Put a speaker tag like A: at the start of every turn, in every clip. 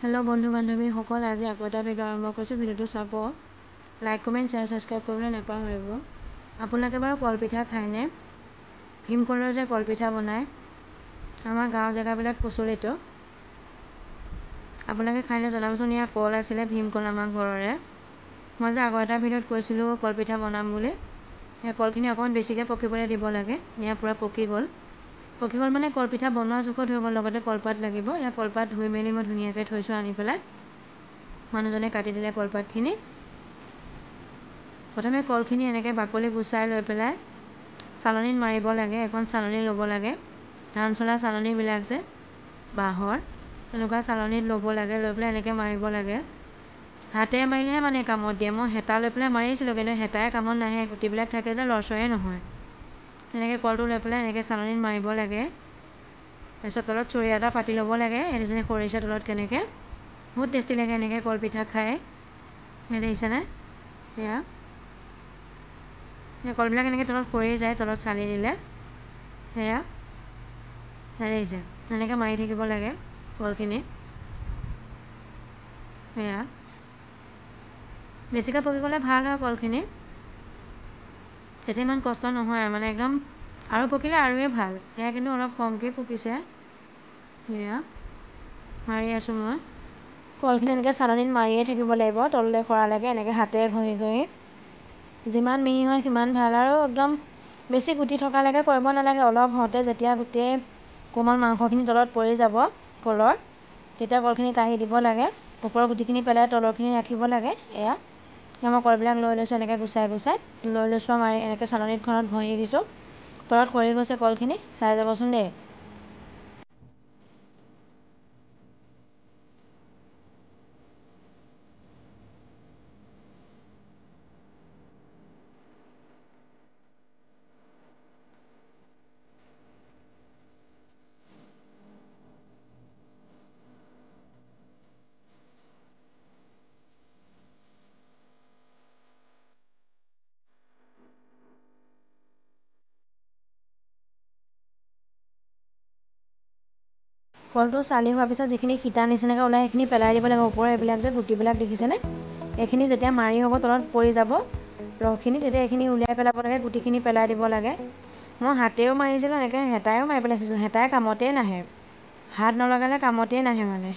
A: Hello' বন্ধু বান্ধৱীসকল, আজি আকৌ এটা ভিডিঅ' আৰম্ভ কৰিছোঁ। ভিডিঅ'টো চাব, লাইক কমেণ্ট শ্বেয়াৰ ছাবস্ক্ৰাইব কৰিবলৈ নাপাহৰিব। আপোনালোকে বাৰু কলপিঠা খায়নে? ভীমকলৰ যে কলপিঠা বনায়, আমাৰ গাঁও জেগাবিলাক প্ৰচলিত। আপোনালোকে খাইনে জনাবচোন। ইয়াৰ কল আছিলে, ভীমকল আমাৰ ঘৰৰে। মই যে আগৰ এটা ভিডিঅ'ত কৈছিলোঁ কলপিঠা বনাম বুলি। সেই কলখিনি অকণমান বেছিকৈ পকিবলৈ দিব লাগে। ইয়াৰ পূৰা পকি গ'ল মানে কলপিঠা বনোৱা জোখত হৈ গ'ল। লগতে কলপাত লাগিব। ইয়াৰ কলপাত ধুই মেলি মই ধুনীয়াকৈ থৈছোঁ, আনি পেলাই মানুহজনে কাটি দিলে কলপাতখিনি। প্ৰথমে কলখিনি এনেকৈ বাকলি গুচাই লৈ পেলাই চালনীত মাৰিব লাগে। এখন চালনী ল'ব লাগে, ধান চলা চালনীবিলাক যে বাঁহৰ, তেনেকুৱা চালনীত ল'ব লাগে। লৈ পেলাই এনেকৈ মাৰিব লাগে। হাতেৰে মাৰিলেহে মানে কামত দিয়ে। মই হেতা লৈ পেলাই মাৰিছিলোঁ, কিন্তু হেতাই কামত নাহে। গুটিবিলাক থাকে যে লৰচৰে নহয়। এনেকৈ কলটো লৈ পেলাই এনেকৈ চালনীত মাৰিব লাগে। তাৰপিছত তলত চৰিয়া এটা পাতি ল'ব লাগে, যেনে খৰিচা তলত কেনেকৈ। বহুত টেষ্টি লাগে এনেকৈ কলপিঠা খাই। দেখিছেনে? সেয়া কলবিলাক এনেকৈ তলত পৰি যায়, তলত চালি দিলে। সেয়া দেখিছে, এনেকৈ মাৰি থাকিব লাগে কলখিনি। সেয়া বেছিকৈ পকি গ'লে ভাল হয় কলখিনি, তেতিয়া ইমান কষ্ট নহয় মানে একদম। আৰু পকিলে আৰুৱে ভাল। সেয়া কিন্তু অলপ কমকৈ পকিছে। সেয়া মাৰি আছোঁ মই। কলখিনি এনেকৈ চালনীত মাৰিয়ে থাকিব লাগিব, তললৈ সৰা লাগে। এনেকৈ হাতেৰে ঘঁহি ঘঁহি যিমান মিহি হয় সিমান ভাল। আৰু একদম বেছি গুটি থকালৈকে কৰিব নালাগে। অলপ হওঁতে যেতিয়া গোটেই কোমল মাংসখিনি তলত পৰি যাব কলৰ, তেতিয়া কলখিনি কাঢ়ি দিব লাগে। ওপৰৰ গুটিখিনি পেলাই তলৰখিনি ৰাখিব লাগে। এয়া মই কলবিলাক লৈ লৈছোঁ, এনেকৈ গুচাই গুচাই লৈ লৈছোঁ। মাৰি এনেকৈ চালনীখনত ঘঁহি দিছোঁ। তলত সৰি গৈছে কলখিনি, চাই যাবচোন দেই। কলটো চালি হোৱাৰ পিছত যিখিনি সীতা নিচিনাকৈ ওলাই সেইখিনি পেলাই দিব লাগে। ওপৰৰ এইবিলাক যে গুটিবিলাক দেখিছেনে? এইখিনি যেতিয়া মাৰি হ'ব তলত পৰি যাব ৰসখিনি, তেতিয়া এইখিনি উলিয়াই পেলাব লাগে, গুটিখিনি পেলাই দিব লাগে। মই হাতেও মাৰিছিলোঁ, এনেকৈ হেতাইও মাৰি পেলাইছিলোঁ। হেতাই কামতেই নাহে, হাত নলগালে কামতেই নাহে মানে।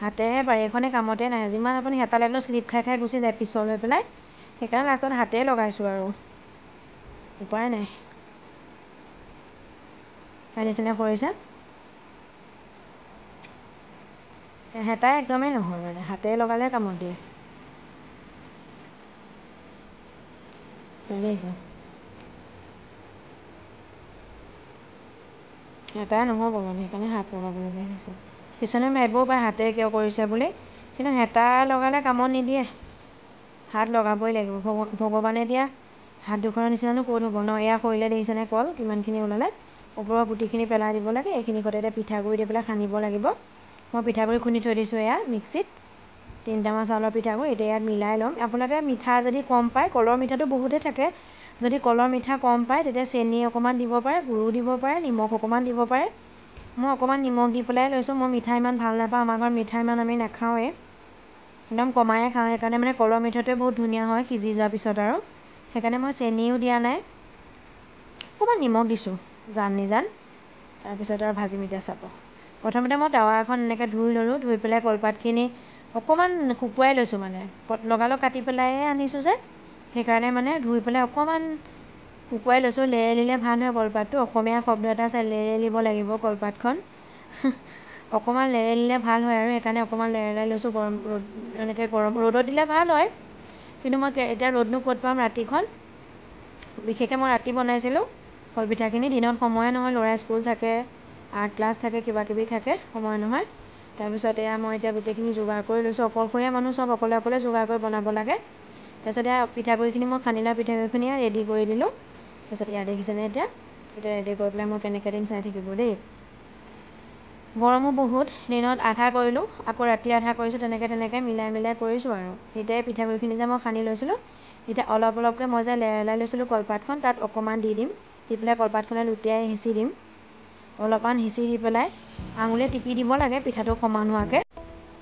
A: হাতেহে পাৰি, এইখনে কামতেই নাহে। যিমান আপুনি হেতা লাগিলেও শ্লিপ খাই খাই গুচি যায় পিছল হৈ পেলাই। সেইকাৰণে লাষ্টত হাতেই লগাইছোঁ আৰু উপায় নাই। নিচিনা কৰিছে, হেতাই একদমেই নহয় মানে, হাতেৰে লগালে কামত দিয়ে। বুজিছে? হেতাই নহ'ব মানে, সেইকাৰণে হাত লগাবলগীয়া হৈছে। কিছুমানে ভাবিবও পাৰে হাতেৰে কিয় কৰিছে বুলি, কিন্তু হেতা লগালে কামত নিদিয়ে। হাত লগাবই লাগিব। ভগৱানে দিয়া হাত দুখনৰ নিচিনানো ক'ত হ'ব ন? এয়া কৰিলে দেখিছেনে কল কিমানখিনি ওলালে? ওপৰৰ গুটিখিনি পেলাই দিব লাগে। এইখিনি সৈতে এতিয়া পিঠাগুড়ি দি পেলাই সানিব লাগিব। মই পিঠাগুড়ি খুন্দি থৈ দিছোঁ এয়া মিক্সিত, 3টামান চাউলৰ পিঠাগুড়ি। এতিয়া ইয়াত মিলাই ল'ম। আপোনালোকে মিঠা যদি কম পায়, কলৰ মিঠাটো বহুতেই থাকে। যদি কলৰ মিঠা কম পায়, তেতিয়া চেনি অকণমান দিব পাৰে, গুড়ো দিব পাৰে, নিমখ অকণমান দিব পাৰে। মই অকণমান নিমখ দি পেলাই লৈছোঁ। মই মিঠা ইমান ভাল নাপাওঁ, আমাৰ ঘৰত মিঠা ইমান আমি নাখাওঁৱেই, একদম কমায়ে খাওঁ। সেইকাৰণে মানে কলৰ মিঠাটোৱে বহুত ধুনীয়া হয় সিজি যোৱাৰ পিছত। আৰু সেইকাৰণে মই চেনিও দিয়া নাই, অকণমান নিমখ দিছোঁ জান নিজান। তাৰপিছত আৰু ভাজিম এতিয়া চাব। প্ৰথমতে মই টাৱা এখন এনেকৈ ধুই ল'লোঁ। ধুই পেলাই কলপাতখিনি অকণমান শুকুৱাই লৈছোঁ। মানে লগালগ কাটি পেলাইয়ে আনিছোঁ যে, সেইকাৰণে মানে ধুই পেলাই অকণমান শুকুৱাই লৈছোঁ। লেৰেলিলে ভাল হয় কলপাতটো। অসমীয়া শব্দ এটা আছে, লেৰেলিব লাগিব কলপাতখন। অকণমান লেৰেলিলে ভাল হয়, আৰু সেইকাৰণে অকণমান লেৰেলাই লৈছোঁ। গৰম ৰ'দ, এনেকৈ গৰম ৰ'দত দিলে ভাল হয়, কিন্তু মই এতিয়া ৰ'দনো ক'ত পাম ৰাতিখন। বিশেষকৈ মই ৰাতি বনাইছিলোঁ কলপিঠাখিনি। দিনত সময়ে নহয়, ল'ৰা স্কুল থাকে, আৰ্ট ক্লাছ থাকে, কিবাকিবি থাকে, সময় নহয়। তাৰপিছত এয়া মই এতিয়া গোটেইখিনি যোগাৰ কৰি লৈছোঁ। অকলশৰীয়া মানুহ, চব অকলে অকলে যোগাৰ কৰি বনাব লাগে। তাৰপিছত এয়া পিঠাগুড়িখিনি মই সানি লোৱা পিঠাগুড়িখিনি ৰেডি কৰি দিলোঁ। তাৰপিছত ইয়াত দেখিছেনে এতিয়া ৰেডি কৰি পেলাই মই কেনেকৈ দিম চাই থাকিব দেই। গৰমো বহুত, দিনত আধা কৰিলোঁ, আকৌ ৰাতি আধা কৰিছোঁ, তেনেকৈ মিলাই মিলাই কৰিছোঁ আৰু। তেতিয়াই পিঠাগুড়িখিনি যে মই সানি লৈছিলোঁ, এতিয়া অলপ অলপকৈ মই যে লেৰেলাই লৈছিলোঁ কলপাতখন, তাত অকণমান দি দিম। দি পেলাই কলপাতখনে লুটিয়াই হেঁচি দিম। অলপমান হেঁচি দি পেলাই আঙুলিয়ে টিপি দিব লাগে পিঠাটো সমান হোৱাকৈ।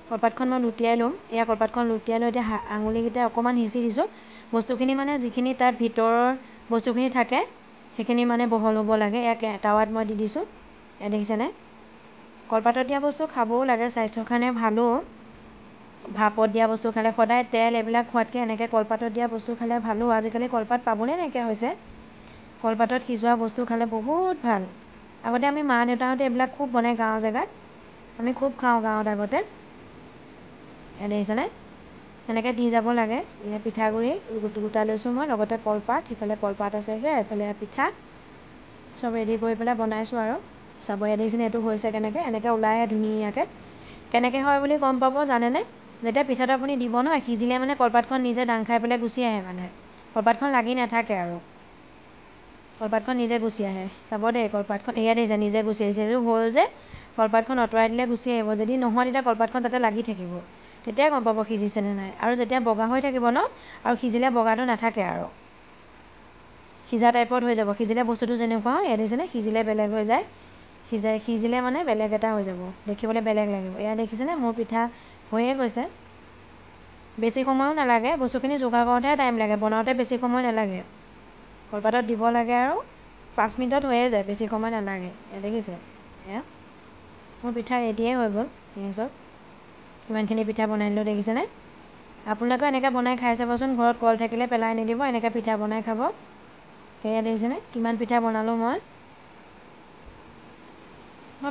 A: কলপাতখন মই লুটিয়াই ল'ম। এয়া কলপাতখন লুটিয়াই লৈ এতিয়া আঙুলিকেইটা অকণমান সিঁচি দিছোঁ। বস্তুখিনি মানে যিখিনি তাত ভিতৰৰ বস্তুখিনি থাকে সেইখিনি মানে বহল হ'ব লাগে। এয়া টাৱাত মই দি দিছোঁ। এয়া দেখিছেনে? কলপাতত দিয়া বস্তু খাবও লাগে, স্বাস্থ্যৰ কাৰণে ভালো। ভাপত দিয়া বস্তু খালে সদায় তেল এইবিলাক খোৱাতকৈ এনেকৈ কলপাতত দিয়া বস্তু খালে ভালো। আজিকালি কলপাত পাবলৈ নাইকিয়া হৈছে। কলপাতত সিজোৱা বস্তু খালে বহুত ভাল। আগতে আমি মা দেউতাহঁতে এইবিলাক খুব বনাই গাঁৱৰ জেগাত, আমি খুব খাওঁ গাঁৱত আগতে। দেখিছেনে? এনেকৈ দি যাব লাগে। পিঠাগুড়ি গোটাই লৈছোঁ মই, লগতে কলপাত, সিফালে কলপাত আছেগৈ, এইফালে পিঠা চব ৰেডি কৰি পেলাই বনাইছোঁ আৰু। চাব দেখিছেনে এইটো হৈছে কেনেকৈ? এনেকৈ ওলাই আহে ধুনীয়াকৈ। কেনেকৈ হয় বুলি গম পাব জানেনে? যেতিয়া পিঠাটো আপুনি দিব নহয়, সিজিলে মানে কলপাতখন নিজে দাং খাই পেলাই গুচি আহে মানে। কলপাতখন লাগি নাথাকে আৰু। কলপাতখন নিজে গুচি আহে। চাব দেই কলপাতখন, এয়া দেখিছে নিজে গুচি আহিছে। এইটো হ'ল যে কলপাতখন আঁতৰাই দিলে গুচি আহিব। যদি নহয় তেতিয়া কলপাতখন তাতে লাগি থাকিব। তেতিয়াই গম পাব সিজিছেনে নাই। আৰু যেতিয়া বগা হৈ থাকিব ন, আৰু সিজিলে বগাটো নাথাকে আৰু, সিজা টাইপত হৈ যাব। সিজিলে বস্তুটো যেনেকুৱা হয়, এয়া দেখিছেনে সিজিলে বেলেগ হৈ যায়। সিজিলে মানে বেলেগ এটা হৈ যাব, দেখিবলৈ বেলেগ লাগিব। এয়া দেখিছেনে মোৰ পিঠা হৈয়ে গৈছে। বেছি সময়ো নালাগে, বস্তুখিনি যোগাৰ কৰোঁতেহে টাইম লাগে, বনাওঁতে বেছি সময় নালাগে। কলপাতত দিব লাগে আৰু 5 মিনিটত হৈয়ে যায়, বেছি সময় নালাগে। এয়া দেখিছে? এয়া মোৰ পিঠা ৰেডিয়ে হৈ গ'ল। এয়া চাওক কিমানখিনি পিঠা বনাই দিলোঁ দেখিছেনে? আপোনালোকেও এনেকৈ বনাই খাই চাবচোন। ঘৰত কল থাকিলে পেলাই নিদিব, এনেকৈ পিঠা বনাই খাব। সেয়া দেখিছেনে কিমান পিঠা বনালোঁ মই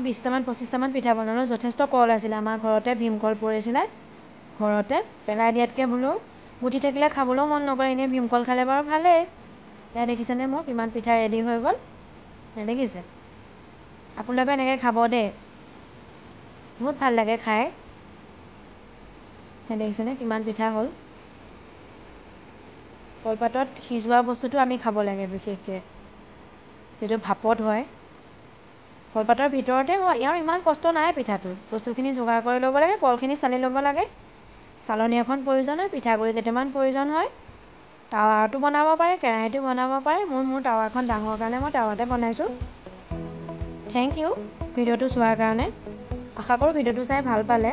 A: 20টামান 25টামান পিঠা বনালোঁ। যথেষ্ট কল আছিলে আমাৰ ঘৰতে, ভীমকল পৰিছিলে ঘৰতে। পেলাই দিয়াতকৈ বোলো গুটি থাকিলে খাবলৈও মন নকৰে, এনেই ভীমকল খালে বাৰু ভালেই। এয়া দেখিছেনে মোৰ কিমান পিঠা ৰেডি হৈ গ'ল? দেখিছে? আপোনালোকে এনেকৈ খাব দেই, বহুত ভাল লাগে খাই। দেখিছেনে কিমান পিঠা হ'ল? কলপাতত সিজোৱা বস্তুটো আমি খাব লাগে বিশেষকৈ, যিটো ভাপত হয়। কলপাতৰ ভিতৰতে হয়, ইয়াৰ ইমান কষ্ট নাই পিঠাটো। বস্তুখিনি যোগাৰ কৰি ল'ব লাগে, কলখিনি চালি ল'ব লাগে, চালনী এখন প্ৰয়োজন হয়, পিঠাগুড়ি কেইটামান প্ৰয়োজন হয়। টাৱাতো বনাব পাৰে, কেৰাহীটো বনাব পাৰে। মোৰ টাৱাখন ডাঙৰ কাৰণে মই টাৱাতে বনাইছোঁ। থেংক ইউ ভিডিঅ'টো চোৱাৰ কাৰণে। আশা কৰোঁ ভিডিঅ'টো চাই ভাল পালে।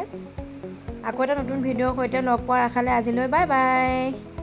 A: আকৌ এটা নতুন ভিডিঅ'ৰ সৈতে লগ পোৱাৰ আশালৈ আজিলৈ বাই বাই।